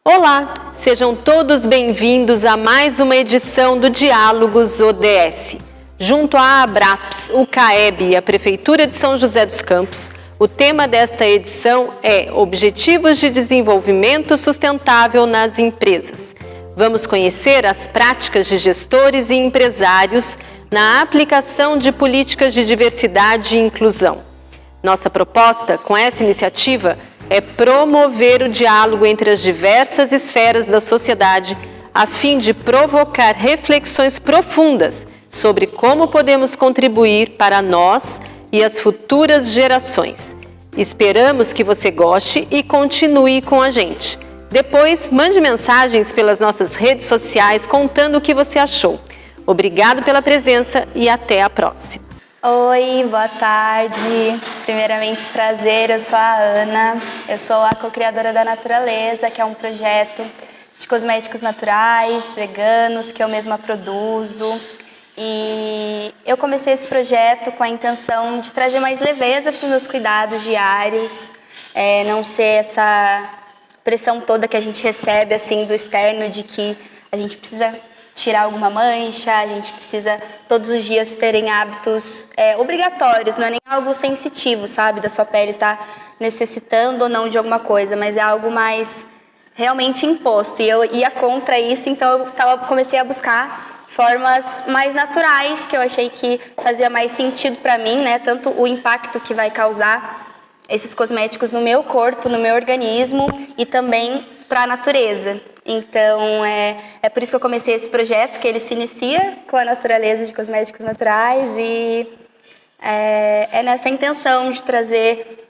Olá, sejam todos bem-vindos a mais uma edição do Diálogos ODS. Junto à Abraps, o CAEB e a Prefeitura de São José dos Campos, o tema desta edição é Objetivos de Desenvolvimento Sustentável nas Empresas. Vamos conhecer as práticas de gestores e empresários na aplicação de políticas de diversidade e inclusão. Nossa proposta com essa iniciativa é promover o diálogo entre as diversas esferas da sociedade, a fim de provocar reflexões profundas sobre como podemos contribuir para nós e as futuras gerações. Esperamos que você goste e continue com a gente. Depois, mande mensagens pelas nossas redes sociais contando o que você achou. Obrigado pela presença e até a próxima. Oi, boa tarde. Primeiramente, prazer, eu sou a Ana. Eu sou a co-criadora da Naturaleza, que é um projeto de cosméticos naturais, veganos, que eu mesma produzo. E eu comecei esse projeto com a intenção de trazer mais leveza para os meus cuidados diários, não ser essa pressão toda que a gente recebe assim do externo de que a gente precisa tirar alguma mancha, a gente precisa todos os dias terem hábitos obrigatórios, não é nem algo sensitivo, sabe, da sua pele estar necessitando ou não de alguma coisa, mas é algo mais realmente imposto. E eu ia contra isso, então eu comecei a buscar formas mais naturais, que eu achei que fazia mais sentido para mim, né, tanto o impacto que vai causar esses cosméticos no meu corpo, no meu organismo e também para a natureza. Então, é por isso que eu comecei esse projeto, que ele se inicia com a natureza de cosméticos naturais e é nessa intenção de trazer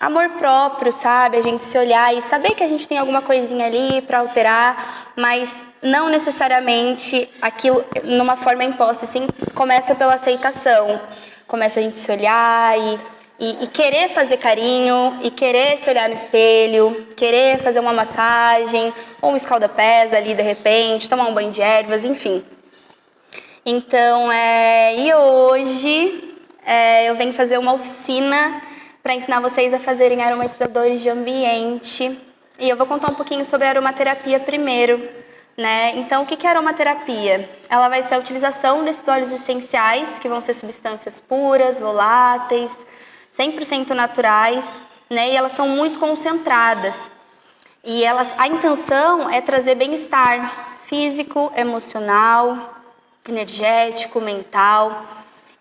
amor próprio, sabe? A gente se olhar e saber que a gente tem alguma coisinha ali para alterar, mas não necessariamente aquilo numa forma imposta, assim, começa pela aceitação. Começa a gente se olhar e querer fazer carinho, e querer se olhar no espelho, querer fazer uma massagem, ou um escalda-pés ali de repente, tomar um banho de ervas, enfim. Então, e hoje eu venho fazer uma oficina para ensinar vocês a fazerem aromatizadores de ambiente. E eu vou contar um pouquinho sobre a aromaterapia primeiro, né? Então, o que é aromaterapia? Ela vai ser a utilização desses óleos essenciais, que vão ser substâncias puras, voláteis, 100% naturais, né? E elas são muito concentradas. E a intenção é trazer bem-estar físico, emocional, energético, mental.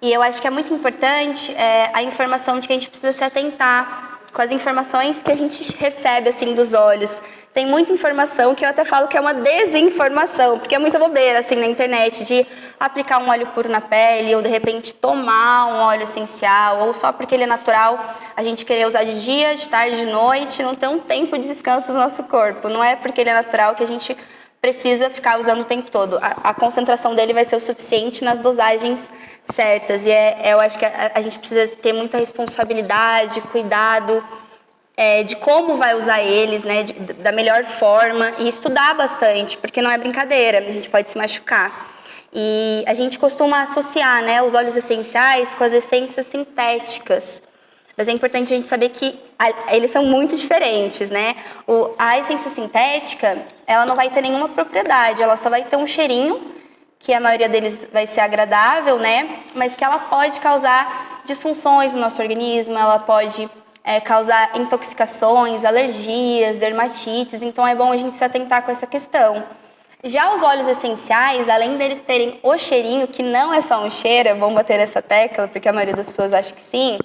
E eu acho que é muito importante a informação de que a gente precisa se atentar com as informações que a gente recebe assim dos olhos. Tem muita informação que eu até falo que é uma desinformação, porque é muita bobeira assim na internet de aplicar um óleo puro na pele ou de repente tomar um óleo essencial ou só porque ele é natural a gente querer usar de dia, de tarde, de noite, não ter um tempo de descanso do nosso corpo. Não é porque ele é natural que a gente precisa ficar usando o tempo todo. A concentração dele vai ser o suficiente nas dosagens certas. E eu acho que a gente precisa ter muita responsabilidade, cuidado de como vai usar eles, né, da melhor forma e estudar bastante, porque não é brincadeira, a gente pode se machucar. E a gente costuma associar, né, os óleos essenciais com as essências sintéticas. Mas é importante a gente saber que eles são muito diferentes, né? A essência sintética, ela não vai ter nenhuma propriedade, ela só vai ter um cheirinho, que a maioria deles vai ser agradável, né? Mas que ela pode causar disfunções no nosso organismo, ela pode causar intoxicações, alergias, dermatites, então é bom a gente se atentar com essa questão. Já os óleos essenciais, além deles terem o cheirinho, que não é só um cheiro, é bom bater essa tecla, porque a maioria das pessoas acha que sim,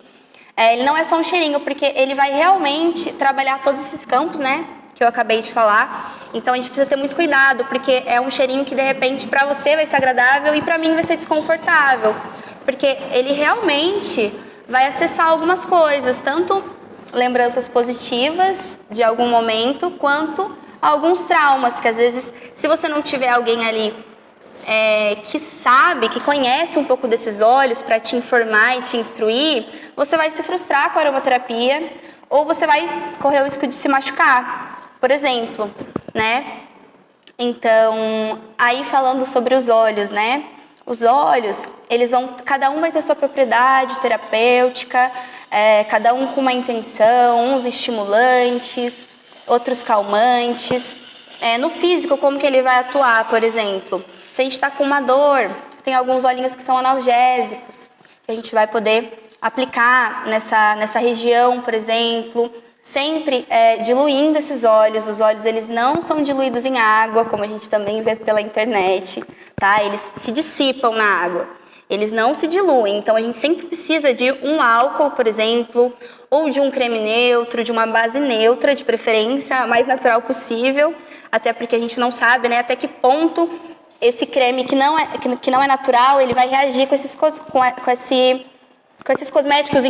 ele não é só um cheirinho, porque ele vai realmente trabalhar todos esses campos, né, que eu acabei de falar. Então a gente precisa ter muito cuidado, porque é um cheirinho que de repente para você vai ser agradável e para mim vai ser desconfortável, porque ele realmente vai acessar algumas coisas, tanto lembranças positivas de algum momento, quanto alguns traumas, que às vezes, se você não tiver alguém ali que sabe, que conhece um pouco desses óleos para te informar e te instruir, você vai se frustrar com a aromaterapia ou você vai correr o risco de se machucar, por exemplo, né? Então, aí falando sobre os óleos, né? Os óleos, cada um vai ter sua propriedade terapêutica, cada um com uma intenção, uns estimulantes. outros calmantes. No físico, como que ele vai atuar, por exemplo? Se a gente está com uma dor, tem alguns óleos que são analgésicos, que a gente vai poder aplicar nessa região, por exemplo, sempre diluindo esses óleos. Os óleos, eles não são diluídos em água, como a gente também vê pela internet, tá? Eles se dissipam na água, eles não se diluem. Então, a gente sempre precisa de um álcool, por exemplo, ou de um creme neutro, de uma base neutra, de preferência, a mais natural possível, até porque a gente não sabe, né, até que ponto esse creme que não é natural, ele vai reagir com esses cosméticos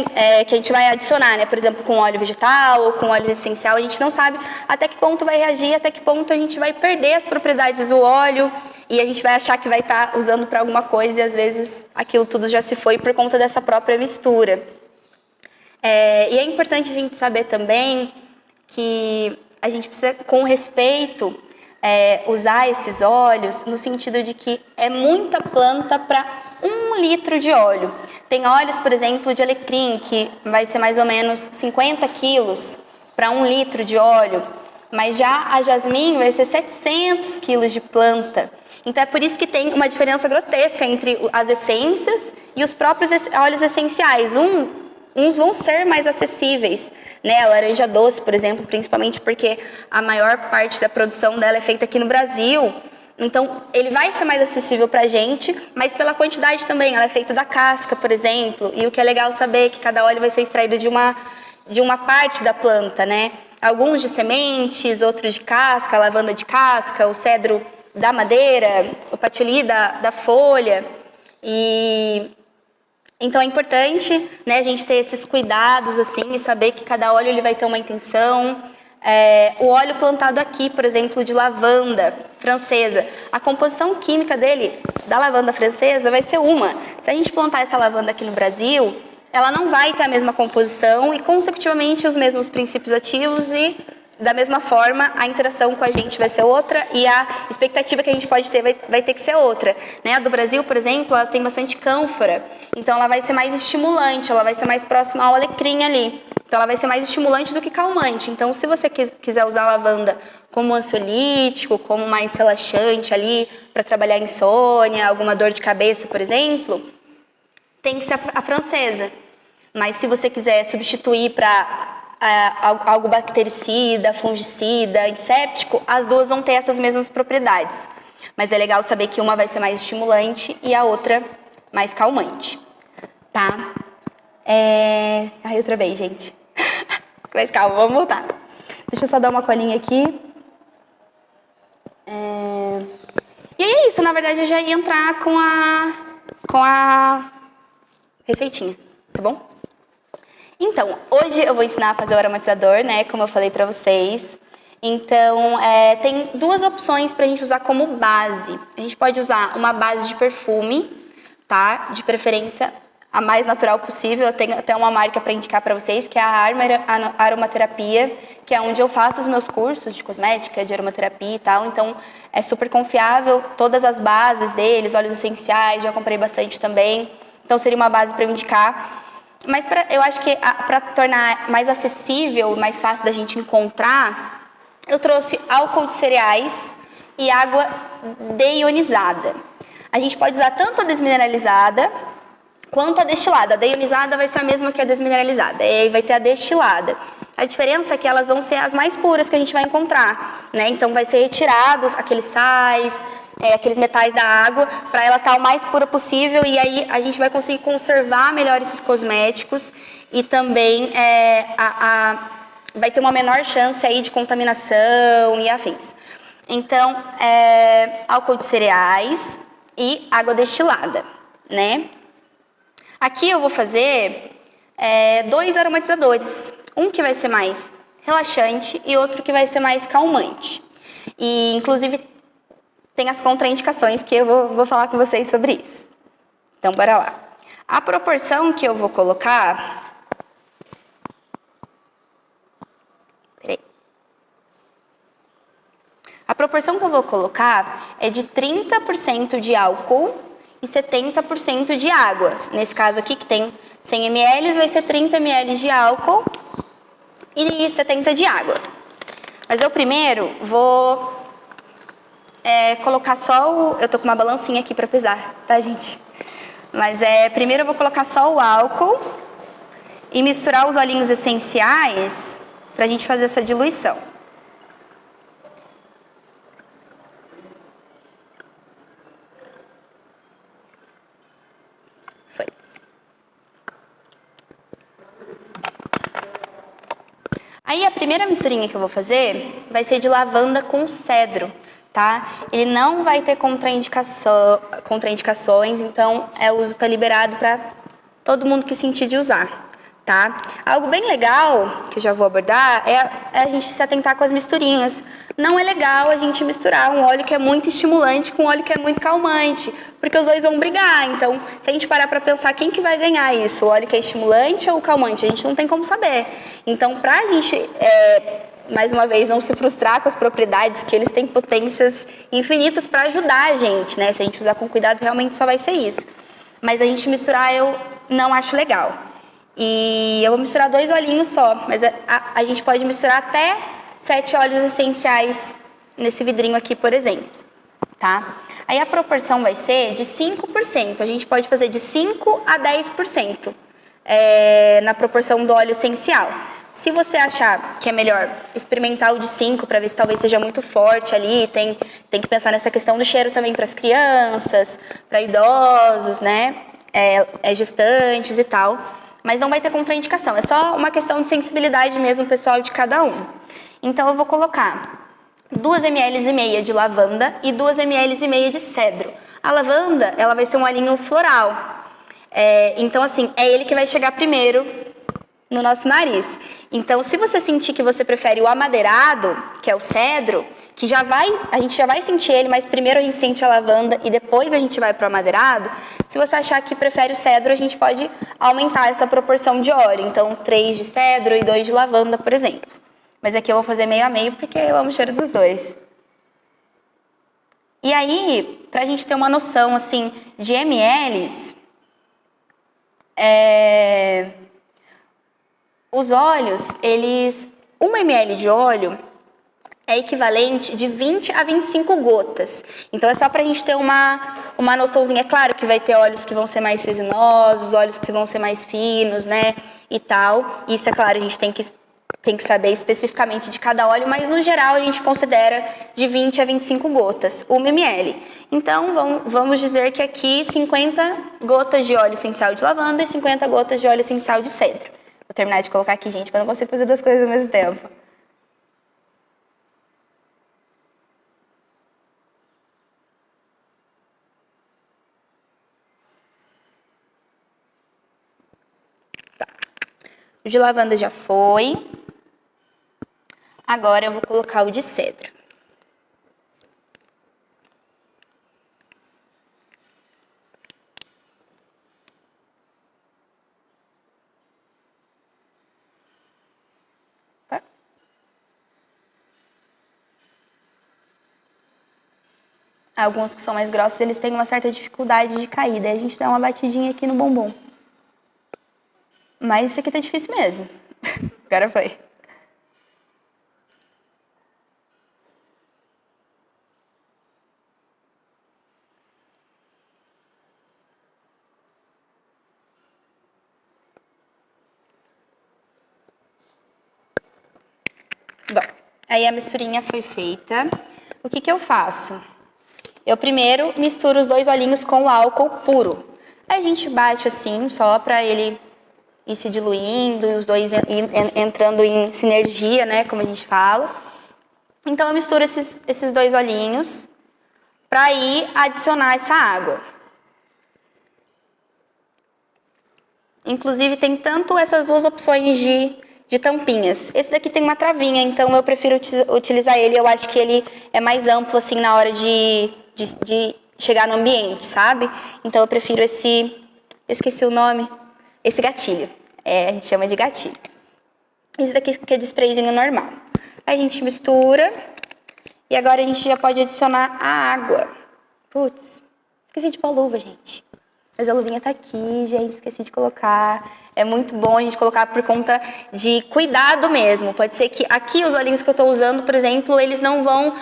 que a gente vai adicionar, né? Por exemplo, com óleo vegetal ou com óleo essencial, a gente não sabe até que ponto vai reagir, até que ponto a gente vai perder as propriedades do óleo e a gente vai achar que vai estar usando para alguma coisa e às vezes aquilo tudo já se foi por conta dessa própria mistura. E é importante a gente saber também que a gente precisa, com respeito, usar esses óleos no sentido de que é muita planta para 1 litro de óleo. Tem óleos, por exemplo, de alecrim, que vai ser mais ou menos 50 quilos para 1 litro de óleo, mas já a jasmim vai ser 700 quilos de planta. Então é por isso que tem uma diferença grotesca entre as essências e os próprios óleos essenciais. Uns vão ser mais acessíveis, né? A laranja doce, por exemplo, principalmente porque a maior parte da produção dela é feita aqui no Brasil. Então, ele vai ser mais acessível para a gente, mas pela quantidade também. Ela é feita da casca, por exemplo. E o que é legal saber é que cada óleo vai ser extraído de uma parte da planta, né? Alguns de sementes, outros de casca, a lavanda de casca, o cedro da madeira, o patchouli da folha. Então é importante, né, a gente ter esses cuidados assim e saber que cada óleo ele vai ter uma intenção. O óleo plantado aqui, por exemplo, de lavanda francesa, a composição química dele, da lavanda francesa, vai ser uma. Se a gente plantar essa lavanda aqui no Brasil, ela não vai ter a mesma composição e, consecutivamente, os mesmos princípios ativos e, da mesma forma, a interação com a gente vai ser outra e a expectativa que a gente pode ter vai ter que ser outra, né? A do Brasil, por exemplo, ela tem bastante cânfora, então ela vai ser mais estimulante, ela vai ser mais próxima ao alecrim ali. Então ela vai ser mais estimulante do que calmante. Então, se você quiser usar a lavanda como ansiolítico, como mais relaxante ali, para trabalhar insônia, alguma dor de cabeça, por exemplo, tem que ser a francesa. Mas se você quiser substituir para algo bactericida, fungicida, antisséptico, as duas vão ter essas mesmas propriedades. Mas é legal saber que uma vai ser mais estimulante e a outra mais calmante, tá? Ai, outra vez, gente. Mas calma, vamos voltar. Deixa eu só dar uma colinha aqui. E é isso, na verdade eu já ia entrar com a receitinha, tá bom? Então, hoje eu vou ensinar a fazer o aromatizador, né, como eu falei pra vocês. Então, tem duas opções pra gente usar como base. A gente pode usar uma base de perfume, tá? De preferência a mais natural possível. Eu tenho até uma marca para indicar para vocês, que é a Arma Aromaterapia, que é onde eu faço os meus cursos de cosmética, de aromaterapia e tal. Então, é super confiável, todas as bases deles, óleos essenciais, já comprei bastante também. Então, seria uma base para eu indicar. Mas eu acho que para tornar mais acessível, mais fácil da gente encontrar, eu trouxe álcool de cereais e água deionizada. A gente pode usar tanto a desmineralizada quanto a destilada. A deionizada vai ser a mesma que a desmineralizada, e aí vai ter a destilada. A diferença é que elas vão ser as mais puras que a gente vai encontrar, né? Então vai ser retirados aqueles sais, aqueles metais da água, para ela estar o mais pura possível, e aí a gente vai conseguir conservar melhor esses cosméticos e também vai ter uma menor chance aí de contaminação e afins. Então, álcool de cereais e água destilada, né? Aqui eu vou fazer 2 aromatizadores. Um que vai ser mais relaxante e outro que vai ser mais calmante. E, inclusive, tem as contraindicações que eu vou falar com vocês sobre isso. Então, bora lá. A proporção que eu vou colocar... Peraí. A proporção que eu vou colocar é de 30% de álcool e 70% de água. Nesse caso aqui, que tem 100 ml, vai ser 30 ml de álcool e 70 de água. Mas eu primeiro vou colocar só eu tô com uma balancinha aqui para pesar, tá, gente? Mas primeiro eu vou colocar só o álcool e misturar os óleos essenciais pra gente fazer essa diluição. Foi. Aí a primeira misturinha que eu vou fazer vai ser de lavanda com cedro, tá? Ele não vai ter contraindicações, então o uso tá liberado para todo mundo que sentir de usar, tá? Algo bem legal que eu já vou abordar é a gente se atentar com as misturinhas. Não é legal a gente misturar um óleo que é muito estimulante com um óleo que é muito calmante, porque os dois vão brigar. Então, se a gente parar para pensar quem que vai ganhar isso, o óleo que é estimulante ou o calmante, a gente não tem como saber. Então, pra gente mais uma vez, não se frustrar com as propriedades, que eles têm potências infinitas para ajudar a gente, né? Se a gente usar com cuidado, realmente só vai ser isso. Mas a gente misturar, eu não acho legal. E eu vou misturar 2 olhinhos só, mas a gente pode misturar até 7 óleos essenciais nesse vidrinho aqui, por exemplo, tá? Aí a proporção vai ser de 5%. A gente pode fazer de 5% a 10% na proporção do óleo essencial. Se você achar que é melhor experimentar o de 5 para ver se talvez seja muito forte ali, tem que pensar nessa questão do cheiro também para as crianças, para idosos, né? Gestantes e tal. Mas não vai ter contraindicação, é só uma questão de sensibilidade mesmo pessoal de cada um. Então eu vou colocar 2,5 ml de lavanda e 2,5 ml de cedro. A lavanda, ela vai ser um olhinho floral. Então assim, é ele que vai chegar primeiro no nosso nariz. Então, se você sentir que você prefere o amadeirado, que é o cedro, que a gente já vai sentir ele, mas primeiro a gente sente a lavanda e depois a gente vai para o amadeirado. Se você achar que prefere o cedro, a gente pode aumentar essa proporção de óleo. Então, 3 de cedro e 2 de lavanda, por exemplo. Mas aqui eu vou fazer meio a meio porque eu amo o cheiro dos dois. E aí, para a gente ter uma noção assim de mls, os óleos, 1 ml de óleo é equivalente de 20 a 25 gotas. Então, é só para a gente ter uma noçãozinha. É claro que vai ter óleos que vão ser mais resinosos, óleos que vão ser mais finos, né, e tal. Isso, é claro, a gente tem que saber especificamente de cada óleo, mas, no geral, a gente considera de 20 a 25 gotas, 1 ml. Então, vamos dizer que aqui 50 gotas de óleo essencial de lavanda e 50 gotas de óleo essencial de cedro. Vou terminar de colocar aqui, gente, porque eu não consigo fazer 2 coisas ao mesmo tempo. Tá. O de lavanda já foi. Agora eu vou colocar o de cedro. Alguns que são mais grossos, eles têm uma certa dificuldade de cair. Daí a gente dá uma batidinha aqui no bombom. Mas isso aqui tá difícil mesmo. Agora foi. Bom, aí a misturinha foi feita. O que eu faço? Eu primeiro misturo os 2 olhinhos com o álcool puro. Aí a gente bate assim, só para ele ir se diluindo, e os dois entrando em sinergia, né, como a gente fala. Então eu misturo esses 2 olhinhos para ir adicionar essa água. Inclusive tem tanto essas 2 opções de tampinhas. Esse daqui tem uma travinha, então eu prefiro utilizar ele. Eu acho que ele é mais amplo assim na hora de chegar no ambiente, sabe? Então eu prefiro eu esqueci o nome, esse gatilho. A gente chama de gatilho. Esse daqui que é de sprayzinho normal. Aí a gente mistura e agora a gente já pode adicionar a água. Putz, esqueci de pôr a luva, gente. Mas a luvinha tá aqui, gente, esqueci de colocar. É muito bom a gente colocar por conta de cuidado mesmo. Pode ser que aqui os olhinhos que eu tô usando, por exemplo, eles não vão...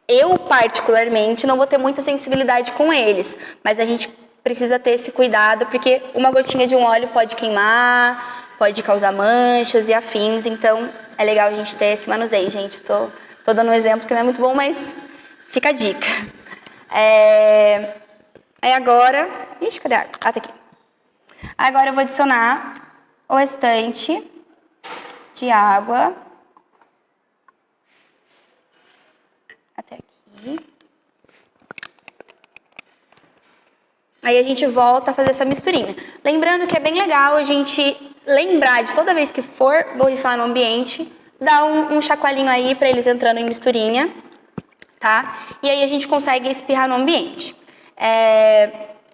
Eu, particularmente, não vou ter muita sensibilidade com eles. Mas a gente precisa ter esse cuidado, porque uma gotinha de um óleo pode queimar, pode causar manchas e afins. Então, é legal a gente ter esse manuseio, gente. Tô dando um exemplo que não é muito bom, mas fica a dica. Aí agora... Ixi, cadê a água? Ah, tá aqui. Agora eu vou adicionar o restante de água. Até aqui. Aí a gente volta a fazer essa misturinha. Lembrando que é bem legal a gente lembrar de toda vez que for borrifar no ambiente, dar um chacoalhinho aí para eles entrando em misturinha, tá? E aí a gente consegue espirrar no ambiente.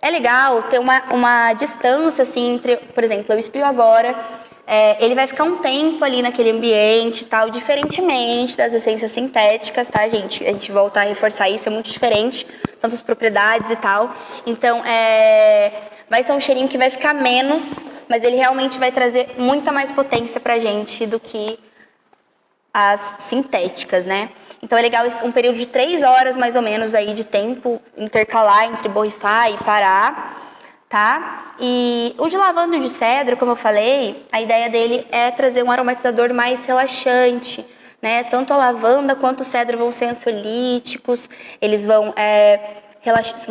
É legal ter uma distância, assim, entre... Por exemplo, eu espirro agora, ele vai ficar um tempo ali naquele ambiente e tal, diferentemente das essências sintéticas, tá, gente? A gente volta a reforçar isso, é muito diferente, tanto as propriedades e tal. Então, vai ser um cheirinho que vai ficar menos, mas ele realmente vai trazer muita mais potência pra gente do que as sintéticas, né? Então é legal um período de 3 horas, mais ou menos, aí de tempo, intercalar entre borrifar e parar, tá? E o de lavanda de cedro, como eu falei, a ideia dele é trazer um aromatizador mais relaxante, né? Tanto a lavanda quanto o cedro vão ser ansiolíticos, eles vão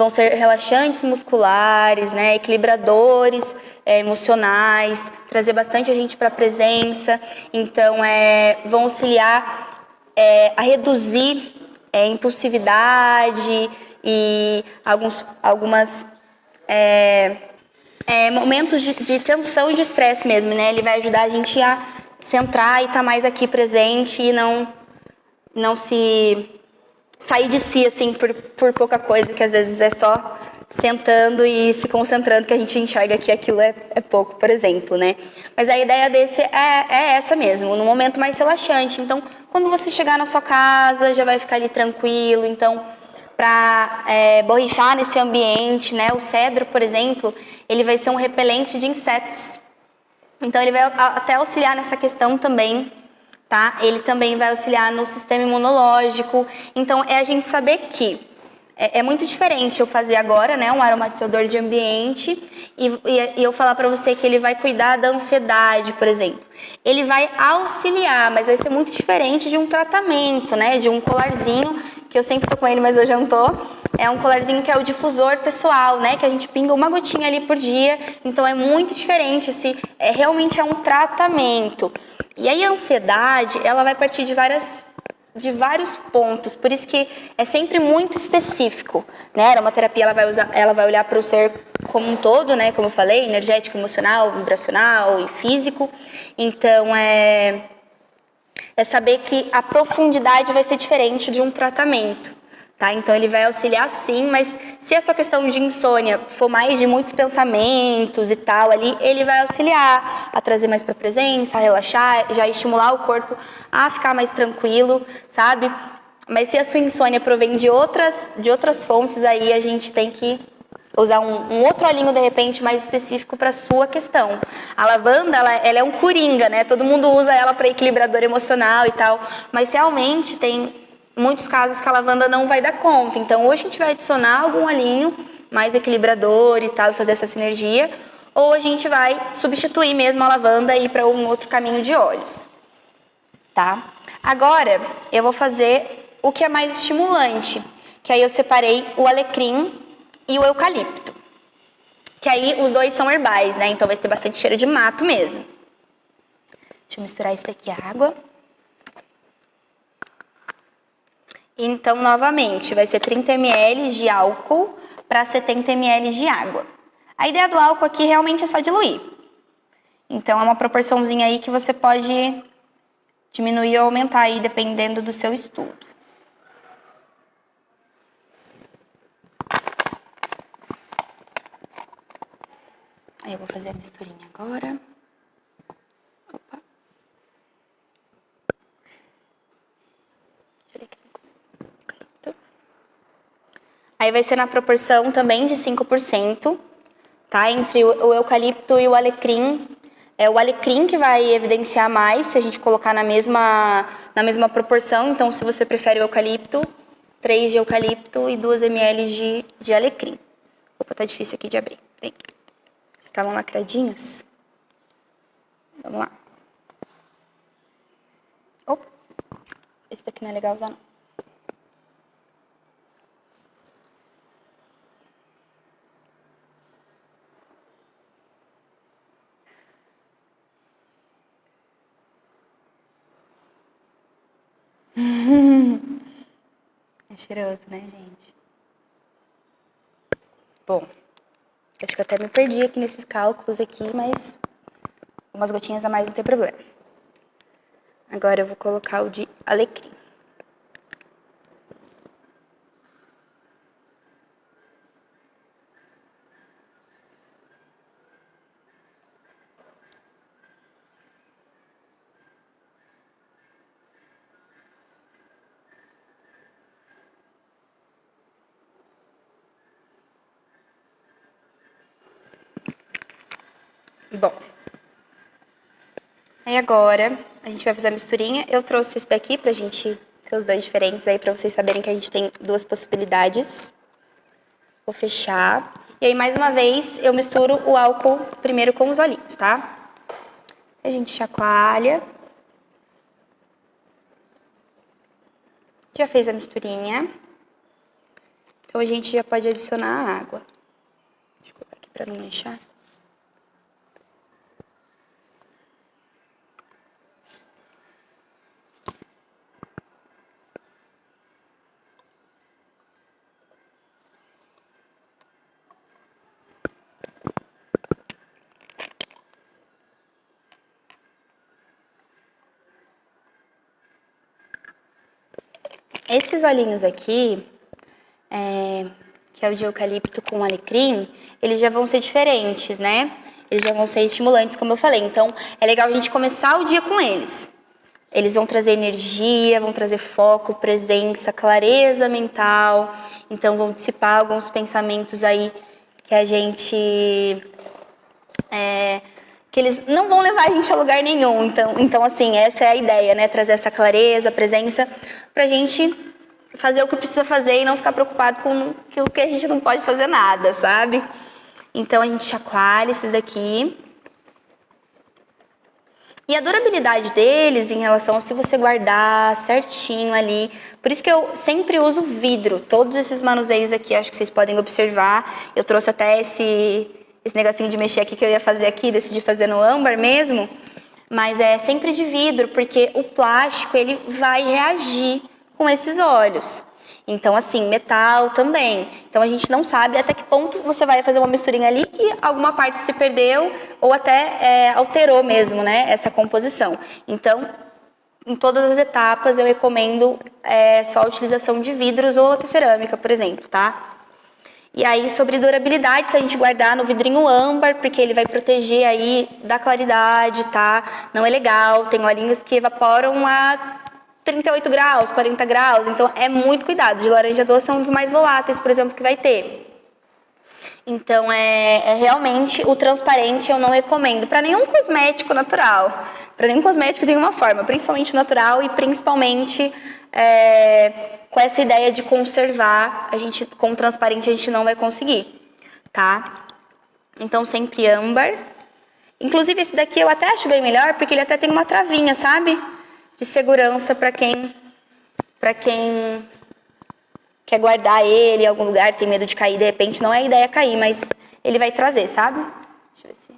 ser relaxantes musculares, né? Equilibradores emocionais, trazer bastante a gente para a presença. Então, vão auxiliar a reduzir impulsividade e algumas momentos de tensão e de estresse mesmo, né? Ele vai ajudar a gente a centrar e estar mais aqui presente e não se sair de si, assim, por pouca coisa, que às vezes é só sentando e se concentrando que a gente enxerga que aquilo é pouco, por exemplo, né? Mas a ideia desse é essa mesmo, no momento mais relaxante. Então, quando você chegar na sua casa, já vai ficar ali tranquilo. Então, para borrifar nesse ambiente, né? O cedro, por exemplo, ele vai ser um repelente de insetos. Então, ele vai até auxiliar nessa questão também, tá? Ele também vai auxiliar no sistema imunológico. Então, a gente saber que é muito diferente eu fazer agora, né, um aromatizador de ambiente e eu falar para você que ele vai cuidar da ansiedade, por exemplo. Ele vai auxiliar, mas vai ser muito diferente de um tratamento, né, de um colarzinho, que eu sempre tô com ele, mas hoje eu não tô. É um colarzinho que é o difusor pessoal, né, que a gente pinga uma gotinha ali por dia. Então é muito diferente, realmente é um tratamento. E aí a ansiedade, ela vai partir de vários pontos, por isso que é sempre muito específico, né? A aromaterapia ela vai olhar para o ser como um todo, né? Como eu falei, energético, emocional, vibracional e físico. Então é saber que a profundidade vai ser diferente de um tratamento, tá? Então ele vai auxiliar sim, mas se a sua questão de insônia for mais de muitos pensamentos e tal ali, ele vai auxiliar a trazer mais para a presença, a relaxar, já estimular o corpo a ficar mais tranquilo, sabe? Mas se a sua insônia provém de outras fontes, aí a gente tem que usar um outro olhinho, de repente, mais específico para sua questão. A lavanda, ela é um coringa, né? Todo mundo usa ela para equilibrador emocional e tal, mas realmente tem muitos casos que a lavanda não vai dar conta. Então, ou a gente vai adicionar algum olhinho mais equilibrador e tal, e fazer essa sinergia, ou a gente vai substituir mesmo a lavanda e ir para um outro caminho de óleos, tá? Agora, eu vou fazer o que é mais estimulante, que aí eu separei o alecrim e o eucalipto, que aí os dois são herbais, né? Então vai ter bastante cheiro de mato mesmo. Deixa eu misturar isso daqui, a água. Então, novamente, vai ser 30 ml de álcool para 70 ml de água. A ideia do álcool aqui realmente é só diluir. Então, é uma proporçãozinha aí que você pode diminuir ou aumentar aí, dependendo do seu estudo. Aí eu vou fazer a misturinha agora. Opa. Aí vai ser na proporção também de 5%, tá? Entre o eucalipto e o alecrim. É o alecrim que vai evidenciar mais se a gente colocar na mesma proporção. Então, se você prefere o eucalipto, 3 de eucalipto e 2 ml de alecrim. Opa, tá difícil aqui de abrir. Vem. Estavam lacradinhos? Vamos lá. Opa, esse daqui não é legal usar, não. É cheiroso, né, gente? Bom, acho que eu até me perdi aqui nesses cálculos aqui, mas umas gotinhas a mais não tem problema. Agora eu vou colocar o de alecrim. Bom, aí agora a gente vai fazer a misturinha. Eu trouxe esse daqui pra gente ter os dois diferentes aí, pra vocês saberem que a gente tem duas possibilidades. Vou fechar. E aí, mais uma vez, eu misturo o álcool primeiro com os olhinhos, tá? A gente chacoalha. Já fez a misturinha. Então, a gente já pode adicionar a água. Deixa eu colocar aqui pra não manchar. Esses olhinhos aqui, que é o de eucalipto com alecrim, eles já vão ser diferentes, né? Eles já vão ser estimulantes, como eu falei. Então, é legal a gente começar o dia com eles. Eles vão trazer energia, vão trazer foco, presença, clareza mental. Então, vão dissipar alguns pensamentos aí que a gente... que eles não vão levar a gente a lugar nenhum. Então, assim, essa é a ideia, né? Trazer essa clareza, presença, pra gente fazer o que precisa fazer e não ficar preocupado com aquilo que a gente não pode fazer nada, sabe? Então, a gente chacoalha esses daqui. E a durabilidade deles em relação a se você guardar certinho ali. Por isso que eu sempre uso vidro. Todos esses manuseios aqui, acho que vocês podem observar. Eu trouxe até esse negocinho de mexer aqui que eu ia fazer aqui, decidi fazer no âmbar mesmo. Mas é sempre de vidro, porque o plástico, ele vai reagir com esses óleos. Então, assim, metal também. Então, a gente não sabe até que ponto você vai fazer uma misturinha ali e alguma parte se perdeu ou até alterou mesmo, né, essa composição. Então, em todas as etapas, eu recomendo só a utilização de vidros ou até cerâmica, por exemplo, tá? E aí, sobre durabilidade, se a gente guardar no vidrinho âmbar, porque ele vai proteger aí da claridade, tá? Não é legal, tem olhinhos que evaporam a 38 graus, 40 graus, então é muito cuidado. De laranja doce é um dos mais voláteis, por exemplo, que vai ter. Então, realmente, o transparente eu não recomendo para nenhum cosmético natural. Para nenhum cosmético de nenhuma forma, principalmente natural e principalmente com essa ideia de conservar, com o transparente a gente não vai conseguir, tá? Então, sempre âmbar. Inclusive, esse daqui eu até acho bem melhor, porque ele até tem uma travinha, sabe? De segurança para quem quer guardar ele em algum lugar, tem medo de cair de repente. Não é a ideia cair, mas ele vai trazer, sabe? Deixa eu ver se...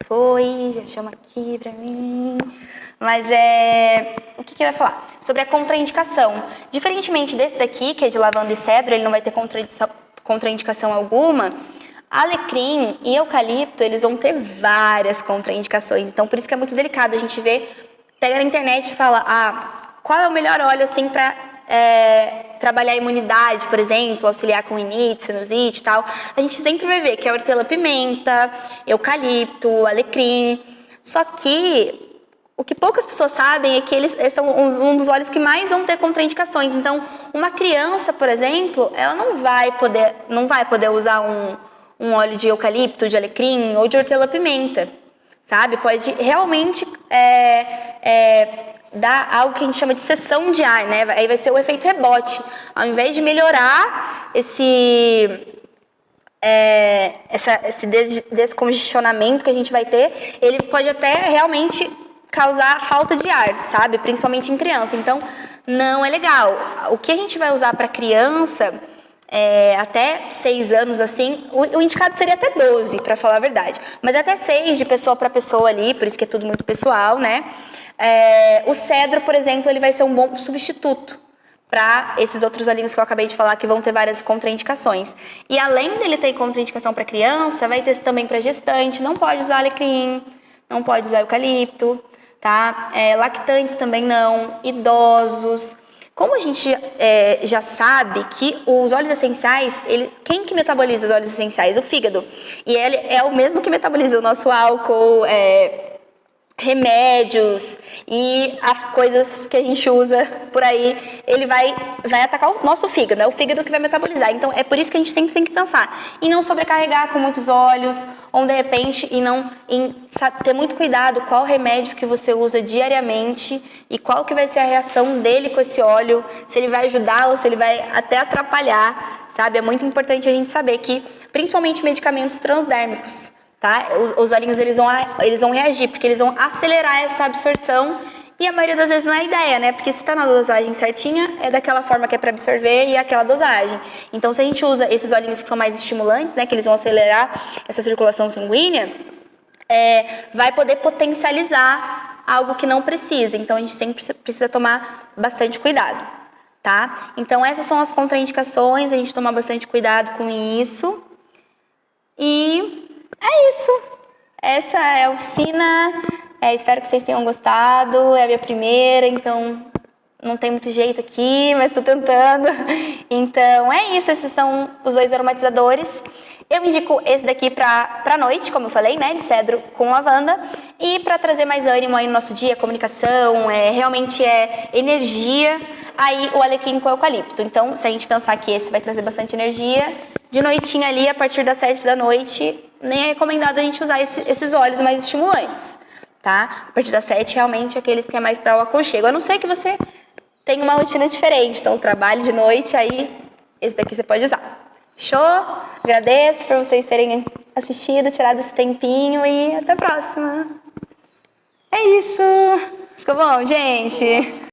Foi, já chama aqui pra mim. Mas o que eu ia falar? Sobre a contraindicação. Diferentemente desse daqui, que é de lavanda e cedro, ele não vai ter contraindicação alguma. Alecrim e eucalipto, eles vão ter várias contraindicações. Então, por isso que é muito delicado. A gente pega na internet e fala, qual é o melhor óleo, assim, pra trabalhar a imunidade, por exemplo, auxiliar com rinite, sinusite e tal. A gente sempre vai ver que é hortelã-pimenta, eucalipto, alecrim. Só que o que poucas pessoas sabem é que eles são um dos óleos que mais vão ter contraindicações. Então, uma criança, por exemplo, ela não vai poder usar um óleo de eucalipto, de alecrim ou de hortelã-pimenta, sabe? Pode realmente dar algo que a gente chama de cessão de ar, né? Aí vai ser o efeito rebote. Ao invés de melhorar esse descongestionamento que a gente vai ter, ele pode até realmente causar falta de ar, sabe? Principalmente em criança. Então, não é legal. O que a gente vai usar para criança, até 6 anos, assim, o indicado seria até 12, para falar a verdade. Mas até 6, de pessoa para pessoa ali, por isso que é tudo muito pessoal, né? O cedro, por exemplo, ele vai ser um bom substituto para esses outros olhinhos que eu acabei de falar, que vão ter várias contraindicações. E além dele ter contraindicação para criança, vai ter também para gestante. Não pode usar alecrim, não pode usar eucalipto, tá? Lactantes também não, idosos. Como a gente já sabe que os óleos essenciais, quem que metaboliza os óleos essenciais? O fígado. E ele é o mesmo que metaboliza o nosso álcool, remédios e coisas que a gente usa por aí, ele vai atacar o nosso fígado, é o fígado que vai metabolizar. Então, é por isso que a gente sempre tem que pensar em não sobrecarregar com muitos óleos, ou de repente, ter muito cuidado qual remédio que você usa diariamente e qual que vai ser a reação dele com esse óleo, se ele vai ajudar ou se ele vai até atrapalhar, sabe? É muito importante a gente saber que, principalmente medicamentos transdérmicos, tá? Os olhinhos eles vão reagir, porque eles vão acelerar essa absorção, e a maioria das vezes não é a ideia, né? Porque se tá na dosagem certinha, é daquela forma que é para absorver e é aquela dosagem. Então, se a gente usa esses olhinhos que são mais estimulantes, né? Que eles vão acelerar essa circulação sanguínea, vai poder potencializar algo que não precisa. Então, a gente sempre precisa tomar bastante cuidado, tá? Então, essas são as contraindicações, a gente toma bastante cuidado com isso. E é isso. Essa é a oficina. Espero que vocês tenham gostado. É a minha primeira, então não tem muito jeito aqui, mas estou tentando. Então é isso. Esses são os 2 aromatizadores. Eu indico esse daqui para noite, como eu falei, né? De cedro com lavanda. E para trazer mais ânimo aí no nosso dia, comunicação, realmente energia. Aí o alecrim com eucalipto. Então, se a gente pensar que esse vai trazer bastante energia, de noitinha ali, a partir das 7 da noite, nem é recomendado a gente usar esses óleos mais estimulantes, tá? A partir das 7, realmente, aqueles que é mais para o aconchego. A não ser que você tenha uma rotina diferente, então trabalhe de noite, aí esse daqui você pode usar. Show? Agradeço por vocês terem assistido, tirado esse tempinho e até a próxima. É isso! Ficou bom, gente?